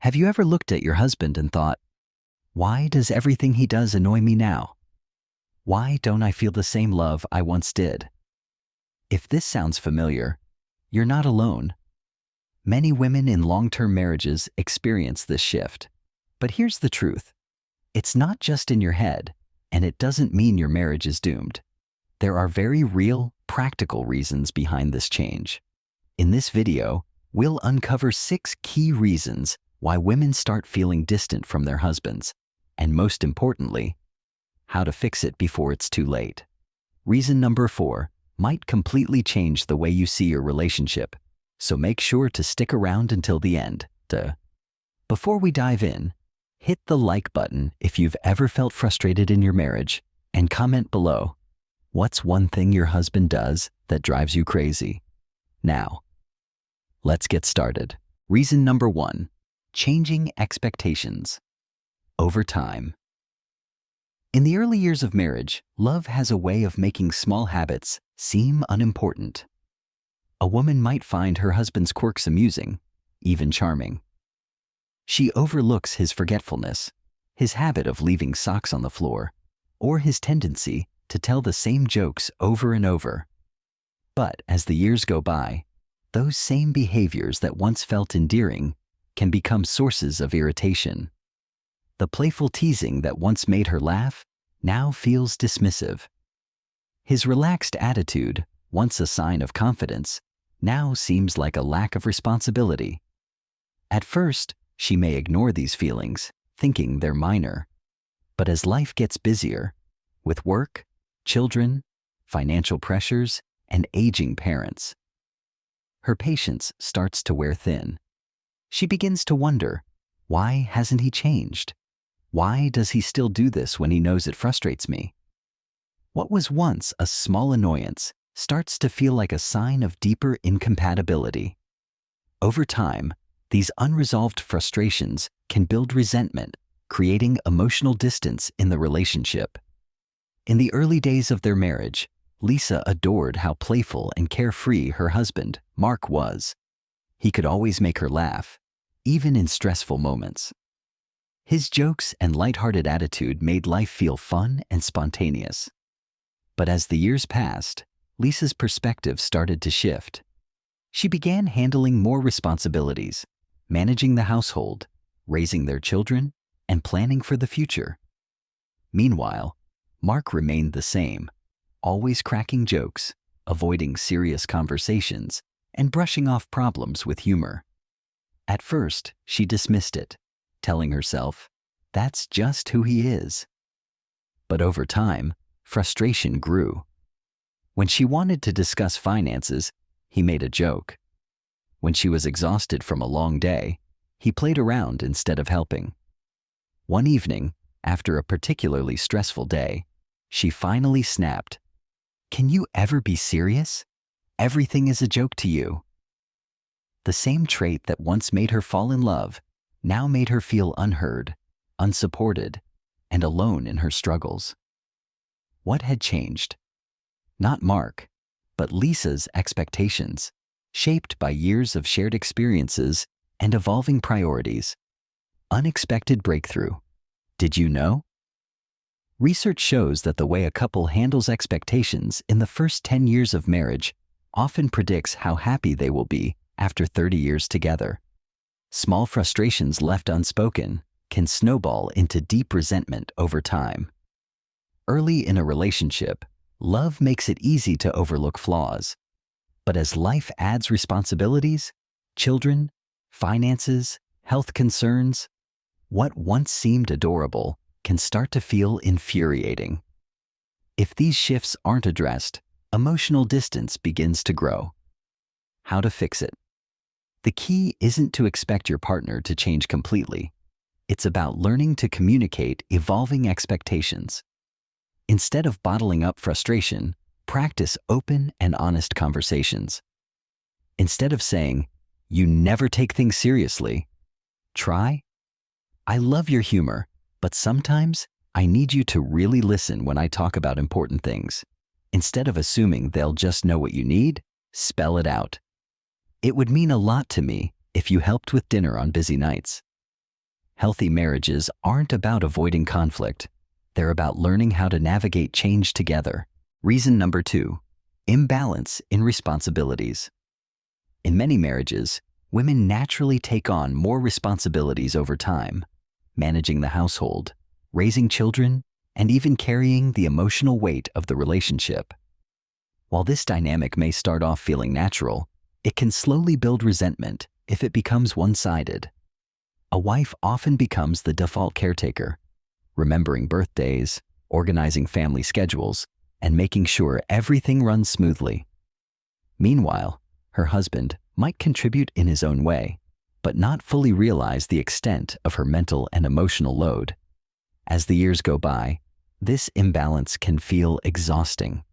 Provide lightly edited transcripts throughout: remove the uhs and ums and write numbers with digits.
Have you ever looked at your husband and thought, why does everything he does annoy me now? Why don't I feel the same love I once did? If this sounds familiar, you're not alone. Many women in long-term marriages experience this shift. But here's the truth. It's not just in your head, and it doesn't mean your marriage is doomed. There are very real, practical reasons behind this change. In this video, we'll uncover 6 key reasons why women start feeling distant from their husbands, and most importantly, how to fix it before it's too late. Reason number 4 might completely change the way you see your relationship, so make sure to stick around until the end. Before we dive in, hit the like button if you've ever felt frustrated in your marriage, and comment below, what's one thing your husband does that drives you crazy? Now, let's get started. Reason number 1, changing expectations. Over time. In the early years of marriage, love has a way of making small habits seem unimportant. A woman might find her husband's quirks amusing, even charming. She overlooks his forgetfulness, his habit of leaving socks on the floor, or his tendency to tell the same jokes over and over. But as the years go by, those same behaviors that once felt endearing can become sources of irritation. The playful teasing that once made her laugh now feels dismissive. His relaxed attitude, once a sign of confidence, now seems like a lack of responsibility. At first, she may ignore these feelings, thinking they're minor. But as life gets busier, with work, children, financial pressures, and aging parents, her patience starts to wear thin. She begins to wonder, why hasn't he changed? Why does he still do this when he knows it frustrates me? What was once a small annoyance starts to feel like a sign of deeper incompatibility. Over time, these unresolved frustrations can build resentment, creating emotional distance in the relationship. In the early days of their marriage, Lisa adored how playful and carefree her husband, Mark, was. He could always make her laugh, even in stressful moments. His jokes and lighthearted attitude made life feel fun and spontaneous. But as the years passed, Lisa's perspective started to shift. She began handling more responsibilities, managing the household, raising their children, and planning for the future. Meanwhile, Mark remained the same, always cracking jokes, avoiding serious conversations, and brushing off problems with humor. At first, she dismissed it, telling herself, that's just who he is. But over time, frustration grew. When she wanted to discuss finances, he made a joke. When she was exhausted from a long day, he played around instead of helping. One evening, after a particularly stressful day, she finally snapped, "Can you ever be serious? Everything is a joke to you." The same trait that once made her fall in love now made her feel unheard, unsupported, and alone in her struggles. What had changed? Not Mark, but Lisa's expectations, shaped by years of shared experiences and evolving priorities. Unexpected breakthrough. Did you know? Research shows that the way a couple handles expectations in the first 10 years of marriage often predicts how happy they will be after 30 years together. Small frustrations left unspoken can snowball into deep resentment over time. Early in a relationship, love makes it easy to overlook flaws. But as life adds responsibilities, children, finances, health concerns, what once seemed adorable can start to feel infuriating. If these shifts aren't addressed, emotional distance begins to grow. How to fix it? The key isn't to expect your partner to change completely. It's about learning to communicate evolving expectations. Instead of bottling up frustration, practice open and honest conversations. Instead of saying, "You never take things seriously," try, "I love your humor, but sometimes I need you to really listen when I talk about important things." Instead of assuming they'll just know what you need, spell it out. "It would mean a lot to me if you helped with dinner on busy nights." Healthy marriages aren't about avoiding conflict. They're about learning how to navigate change together. Reason number 2, imbalance in responsibilities. In many marriages, women naturally take on more responsibilities over time, managing the household, raising children, and even carrying the emotional weight of the relationship. While this dynamic may start off feeling natural, it can slowly build resentment if it becomes one-sided. A wife often becomes the default caretaker, remembering birthdays, organizing family schedules, and making sure everything runs smoothly. Meanwhile, her husband might contribute in his own way, but not fully realize the extent of her mental and emotional load. As the years go by, this imbalance can feel exhausting.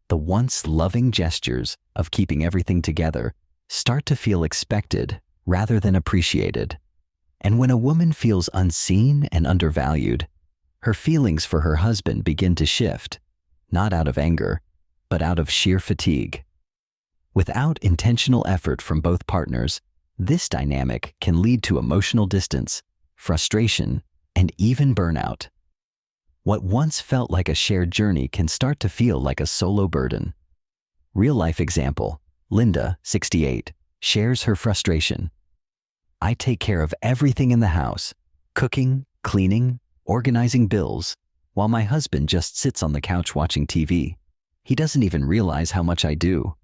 The once loving gestures of keeping everything together start to feel expected rather than appreciated. And when a woman feels unseen and undervalued, her feelings for her husband begin to shift, not out of anger, but out of sheer fatigue. Without intentional effort from both partners, this dynamic can lead to emotional distance, frustration, and even burnout. What once felt like a shared journey can start to feel like a solo burden. Real-life example, Linda, 68, shares her frustration. "I take care of everything in the house, cooking, cleaning, organizing bills, while my husband just sits on the couch watching TV. He doesn't even realize how much I do.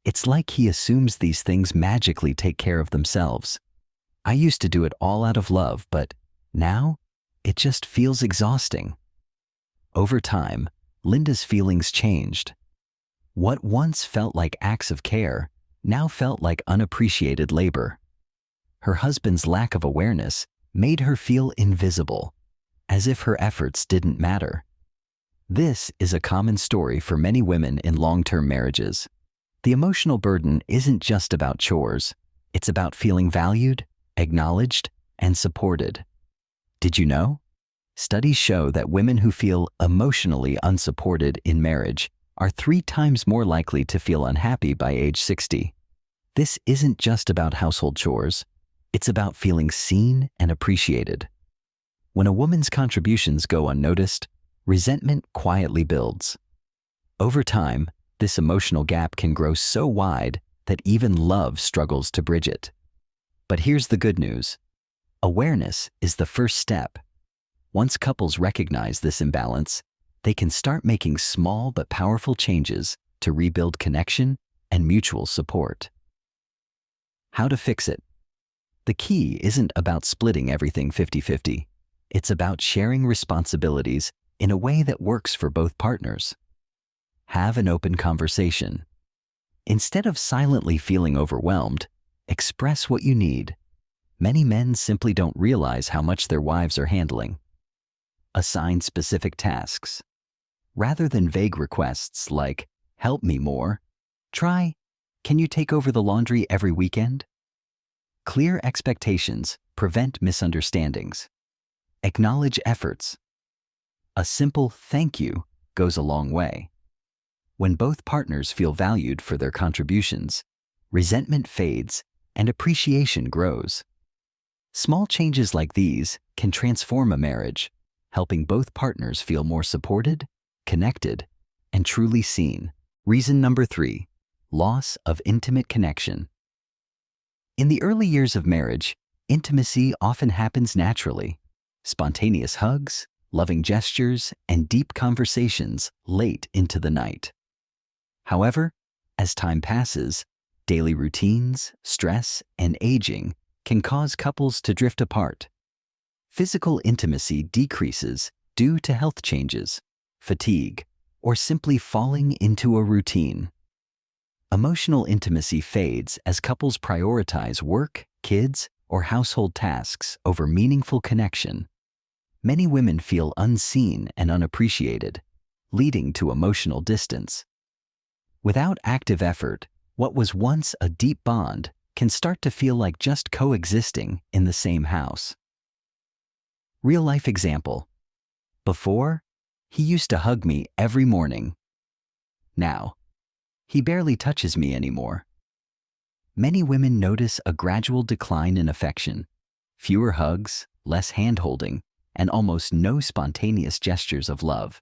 It's like he assumes these things magically take care of themselves. I used to do it all out of love, but now it just feels exhausting." Over time, Linda's feelings changed. What once felt like acts of care now felt like unappreciated labor. Her husband's lack of awareness made her feel invisible, as if her efforts didn't matter. This is a common story for many women in long-term marriages. The emotional burden isn't just about chores, it's about feeling valued, acknowledged, and supported. Did you know? Studies show that women who feel emotionally unsupported in marriage are 3 times more likely to feel unhappy by age 60. This isn't just about household chores, it's about feeling seen and appreciated. When a woman's contributions go unnoticed, resentment quietly builds. Over time, this emotional gap can grow so wide that even love struggles to bridge it. But here's the good news. Awareness is the first step. Once couples recognize this imbalance, they can start making small but powerful changes to rebuild connection and mutual support. How to fix it? The key isn't about splitting everything 50-50. It's about sharing responsibilities in a way that works for both partners. Have an open conversation. Instead of silently feeling overwhelmed, express what you need. Many men simply don't realize how much their wives are handling. Assign specific tasks. Rather than vague requests like, "Help me more," try, "Can you take over the laundry every weekend?" Clear expectations prevent misunderstandings. Acknowledge efforts. A simple "thank you" goes a long way. When both partners feel valued for their contributions, resentment fades and appreciation grows. Small changes like these can transform a marriage, helping both partners feel more supported, connected, and truly seen. Reason number 3, loss of intimate connection. In the early years of marriage, intimacy often happens naturally. Spontaneous hugs, loving gestures, and deep conversations late into the night. However, as time passes, daily routines, stress, and aging can cause couples to drift apart. Physical intimacy decreases due to health changes, fatigue, or simply falling into a routine. Emotional intimacy fades as couples prioritize work, kids, or household tasks over meaningful connection. Many women feel unseen and unappreciated, leading to emotional distance. Without active effort, what was once a deep bond can start to feel like just coexisting in the same house. Real-life example. Before, he used to hug me every morning. Now, he barely touches me anymore. Many women notice a gradual decline in affection, fewer hugs, less hand-holding, and almost no spontaneous gestures of love.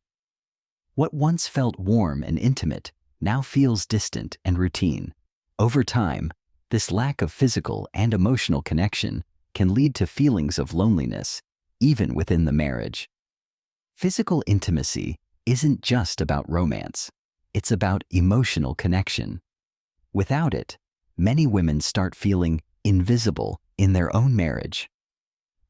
What once felt warm and intimate now feels distant and routine. Over time, this lack of physical and emotional connection can lead to feelings of loneliness, even within the marriage. Physical intimacy isn't just about romance. It's about emotional connection. Without it, many women start feeling invisible in their own marriage.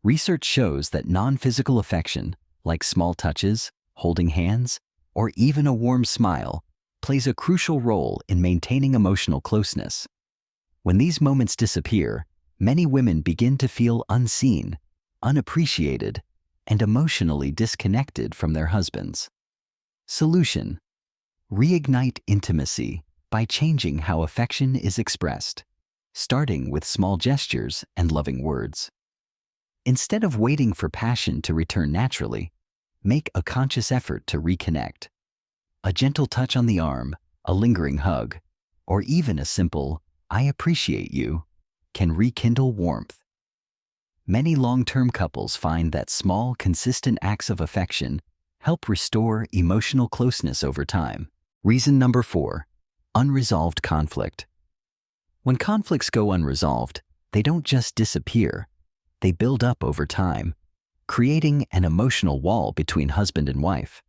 Research shows that non-physical affection, like small touches, holding hands, or even a warm smile, plays a crucial role in maintaining emotional closeness. When these moments disappear, many women begin to feel unseen, unappreciated, and emotionally disconnected from their husbands. Solution: reignite intimacy by changing how affection is expressed, starting with small gestures and loving words. Instead of waiting for passion to return naturally, make a conscious effort to reconnect. A gentle touch on the arm, a lingering hug, or even a simple "I appreciate you" can rekindle warmth. Many long-term couples find that small, consistent acts of affection help restore emotional closeness over time. Reason number 4, unresolved conflict. When conflicts go unresolved, they don't just disappear, they build up over time, creating an emotional wall between husband and wife.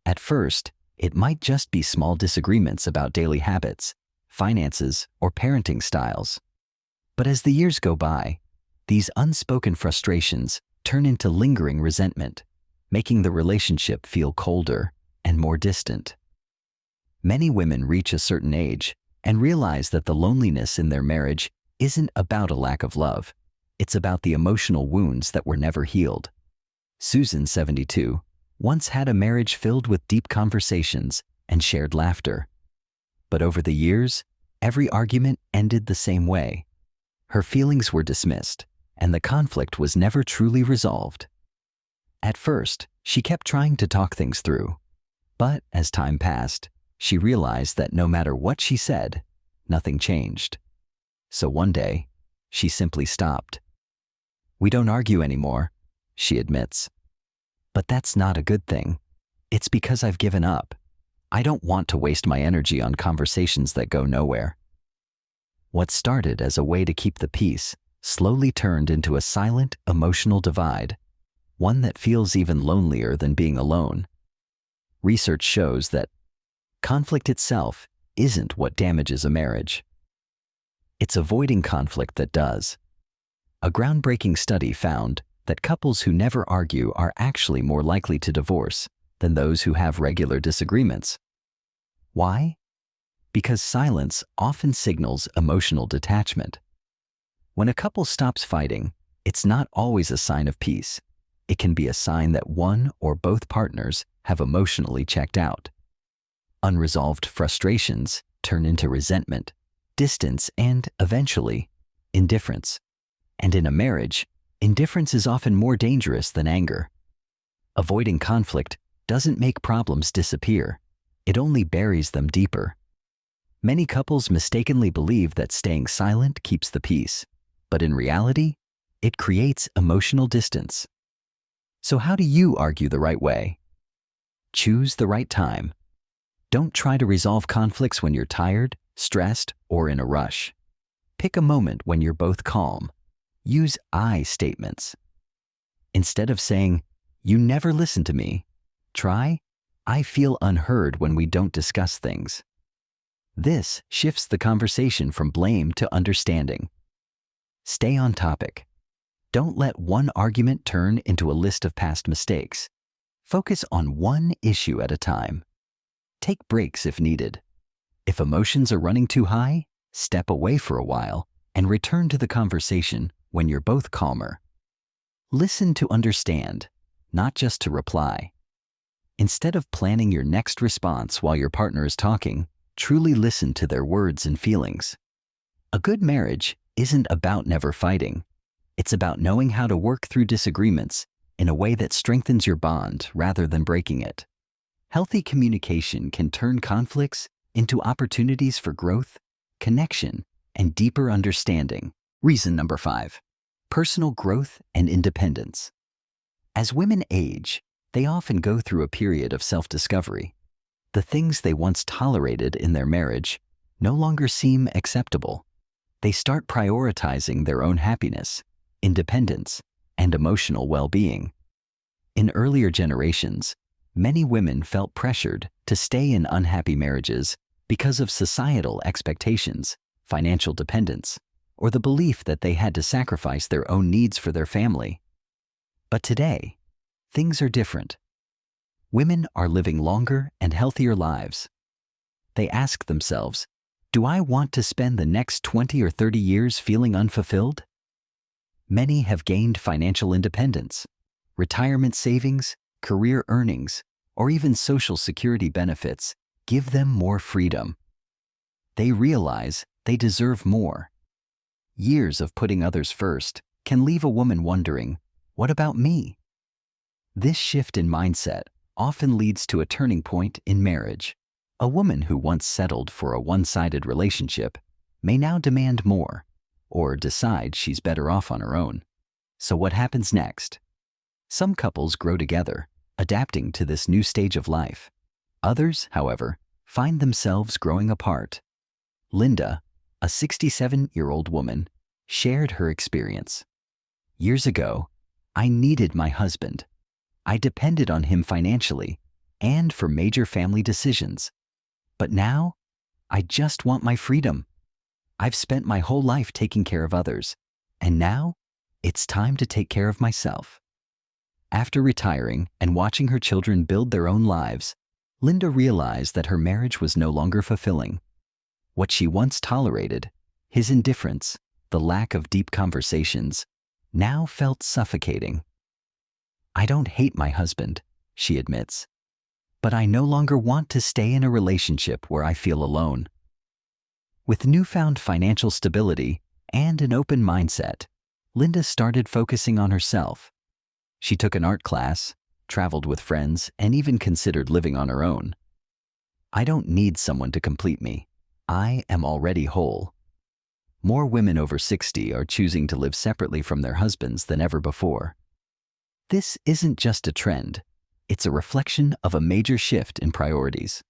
At first, it might just be small disagreements about daily habits, finances, or parenting styles. But as the years go by, these unspoken frustrations turn into lingering resentment, making the relationship feel colder and more distant. Many women reach a certain age and realize that the loneliness in their marriage isn't about a lack of love. It's about the emotional wounds that were never healed. Susan, 72, once had a marriage filled with deep conversations and shared laughter. But over the years, every argument ended the same way. Her feelings were dismissed, and the conflict was never truly resolved. At first, she kept trying to talk things through. But as time passed, she realized that no matter what she said, nothing changed. So one day, she simply stopped. "We don't argue anymore," she admits. "But that's not a good thing. It's because I've given up. I don't want to waste my energy on conversations that go nowhere." What started as a way to keep the peace slowly turned into a silent, emotional divide, one that feels even lonelier than being alone. Research shows that conflict itself isn't what damages a marriage. It's avoiding conflict that does. A groundbreaking study found that couples who never argue are actually more likely to divorce than those who have regular disagreements. Why? Because silence often signals emotional detachment. When a couple stops fighting, it's not always a sign of peace. It can be a sign that one or both partners have emotionally checked out. Unresolved frustrations turn into resentment, distance, and, eventually, indifference. And in a marriage, indifference is often more dangerous than anger. Avoiding conflict doesn't make problems disappear. It only buries them deeper. Many couples mistakenly believe that staying silent keeps the peace, but in reality, it creates emotional distance. So how do you argue the right way? Choose the right time. Don't try to resolve conflicts when you're tired, stressed, or in a rush. Pick a moment when you're both calm. Use I statements. Instead of saying, "You never listen to me," try, "I feel unheard when we don't discuss things." This shifts the conversation from blame to understanding. Stay on topic. Don't let one argument turn into a list of past mistakes. Focus on one issue at a time. Take breaks if needed. If emotions are running too high, step away for a while and return to the conversation when you're both calmer. Listen to understand, not just to reply. Instead of planning your next response while your partner is talking, truly listen to their words and feelings. A good marriage isn't about never fighting. It's about knowing how to work through disagreements in a way that strengthens your bond rather than breaking it. Healthy communication can turn conflicts into opportunities for growth, connection, and deeper understanding. Reason number 5. personal growth and independence. As women age, they often go through a period of self-discovery. The things they once tolerated in their marriage no longer seem acceptable. They start prioritizing their own happiness, independence, and emotional well-being. In earlier generations, many women felt pressured to stay in unhappy marriages because of societal expectations, financial dependence, or the belief that they had to sacrifice their own needs for their family. But today, things are different. Women are living longer and healthier lives. They ask themselves, do I want to spend the next 20 or 30 years feeling unfulfilled? Many have gained financial independence. Retirement savings, career earnings, or even Social Security benefits give them more freedom. They realize they deserve more. Years of putting others first can leave a woman wondering, what about me? This shift in mindset often leads to a turning point in marriage. A woman who once settled for a one-sided relationship may now demand more, or decide she's better off on her own. So what happens next? Some couples grow together, adapting to this new stage of life. Others, however, find themselves growing apart. Linda, a 67-year-old woman, shared her experience. Years ago, I needed my husband. I depended on him financially and for major family decisions. But now, I just want my freedom. I've spent my whole life taking care of others, and now it's time to take care of myself. After retiring and watching her children build their own lives, Linda realized that her marriage was no longer fulfilling. What she once tolerated, his indifference, the lack of deep conversations, now felt suffocating. I don't hate my husband, she admits, but I no longer want to stay in a relationship where I feel alone. With newfound financial stability and an open mindset, Linda started focusing on herself. She took an art class, traveled with friends, and even considered living on her own. I don't need someone to complete me. I am already whole. More women over 60 are choosing to live separately from their husbands than ever before. This isn't just a trend, it's a reflection of a major shift in priorities.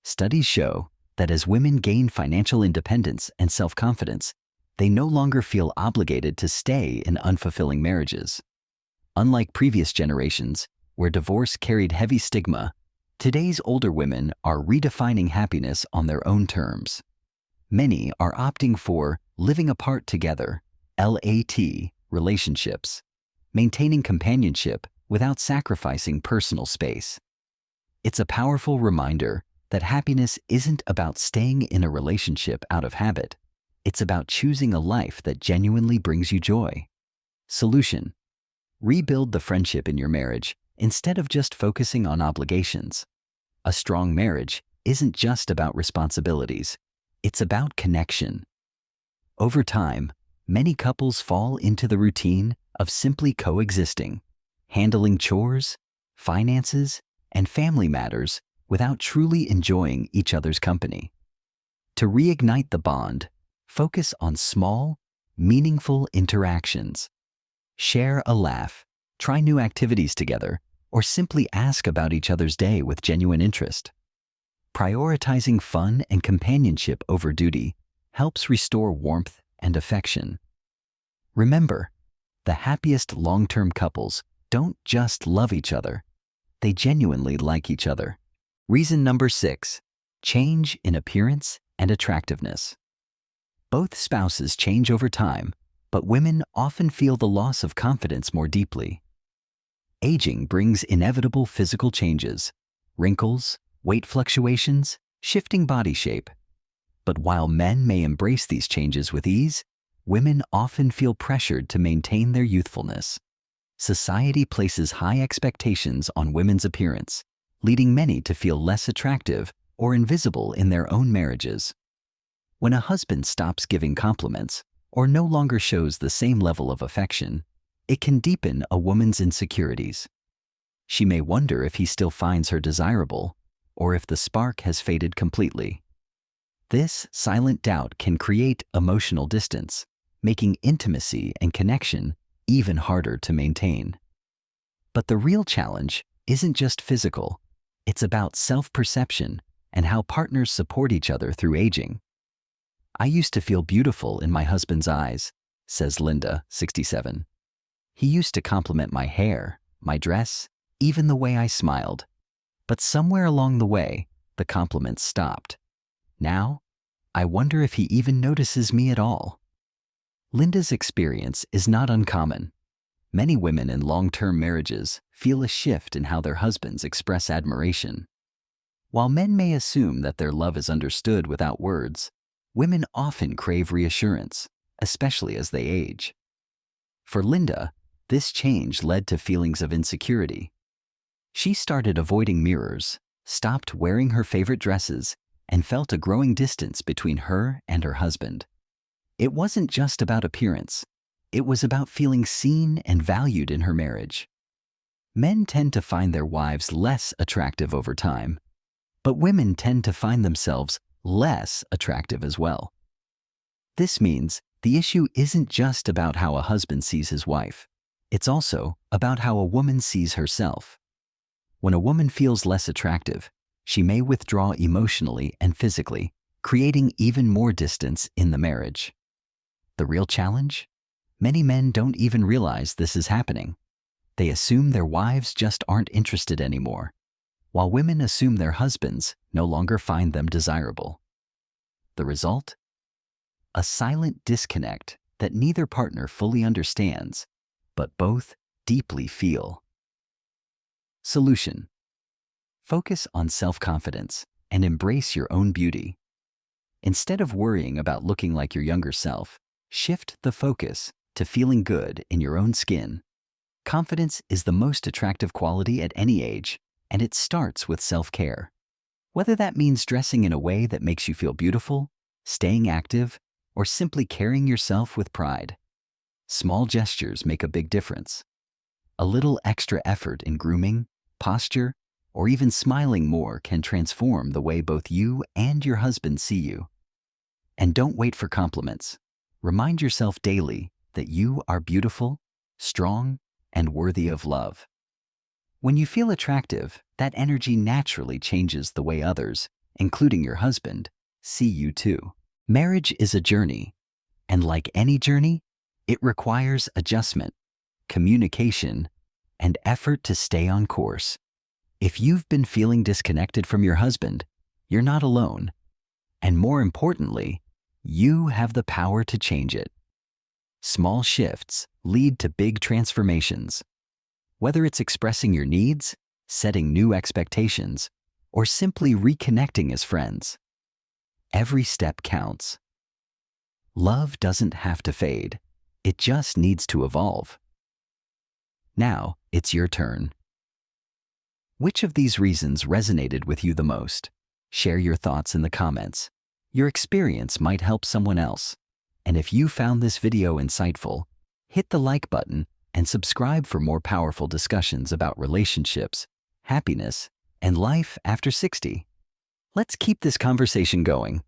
Studies show that as women gain financial independence and self-confidence, they no longer feel obligated to stay in unfulfilling marriages. Unlike previous generations, where divorce carried heavy stigma, today's older women are redefining happiness on their own terms. Many are opting for living apart together, LAT, relationships, maintaining companionship without sacrificing personal space. It's a powerful reminder that happiness isn't about staying in a relationship out of habit. It's about choosing a life that genuinely brings you joy. Solution: rebuild the friendship in your marriage instead of just focusing on obligations. A strong marriage isn't just about responsibilities. It's about connection. Over time, many couples fall into the routine of simply coexisting, handling chores, finances, and family matters without truly enjoying each other's company. To reignite the bond, focus on small, meaningful interactions. Share a laugh, try new activities together, or simply ask about each other's day with genuine interest. Prioritizing fun and companionship over duty helps restore warmth and affection. Remember, the happiest long-term couples don't just love each other, they genuinely like each other. Reason number 6, change in appearance and attractiveness. Both spouses change over time, but women often feel the loss of confidence more deeply. Aging brings inevitable physical changes, wrinkles, weight fluctuations, shifting body shape. But while men may embrace these changes with ease, women often feel pressured to maintain their youthfulness. Society places high expectations on women's appearance, leading many to feel less attractive or invisible in their own marriages. When a husband stops giving compliments or no longer shows the same level of affection, it can deepen a woman's insecurities. She may wonder if he still finds her desirable or if the spark has faded completely. This silent doubt can create emotional distance, making intimacy and connection even harder to maintain. But the real challenge isn't just physical. It's about self-perception and how partners support each other through aging. I used to feel beautiful in my husband's eyes, says Linda, 67. He used to compliment my hair, my dress, even the way I smiled. But somewhere along the way, the compliments stopped. Now, I wonder if he even notices me at all. Linda's experience is not uncommon. Many women in long-term marriages feel a shift in how their husbands express admiration. While men may assume that their love is understood without words, women often crave reassurance, especially as they age. For Linda, this change led to feelings of insecurity. She started avoiding mirrors, stopped wearing her favorite dresses, and felt a growing distance between her and her husband. It wasn't just about appearance. It was about feeling seen and valued in her marriage. Men tend to find their wives less attractive over time, but women tend to find themselves less attractive as well. This means the issue isn't just about how a husband sees his wife. It's also about how a woman sees herself. When a woman feels less attractive, she may withdraw emotionally and physically, creating even more distance in the marriage. The real challenge? Many men don't even realize this is happening. They assume their wives just aren't interested anymore, while women assume their husbands no longer find them desirable. The result? A silent disconnect that neither partner fully understands, but both deeply feel. Solution: focus on self-confidence and embrace your own beauty. Instead of worrying about looking like your younger self, shift the focus to feeling good in your own skin. Confidence is the most attractive quality at any age, and it starts with self-care. Whether that means dressing in a way that makes you feel beautiful, staying active, or simply carrying yourself with pride, small gestures make a big difference. A little extra effort in grooming, posture, or even smiling more can transform the way both you and your husband see you. And don't wait for compliments. Remind yourself daily that you are beautiful, strong, and worthy of love. When you feel attractive, that energy naturally changes the way others, including your husband, see you too. Marriage is a journey, and like any journey, it requires adjustment, communication, and effort to stay on course. If you've been feeling disconnected from your husband, you're not alone. And more importantly, you have the power to change it. Small shifts lead to big transformations. Whether it's expressing your needs, setting new expectations, or simply reconnecting as friends, every step counts. Love doesn't have to fade. It just needs to evolve. Now, it's your turn. Which of these reasons resonated with you the most? Share your thoughts in the comments. Your experience might help someone else. And if you found this video insightful, hit the like button and subscribe for more powerful discussions about relationships, happiness, and life after 60. Let's keep this conversation going.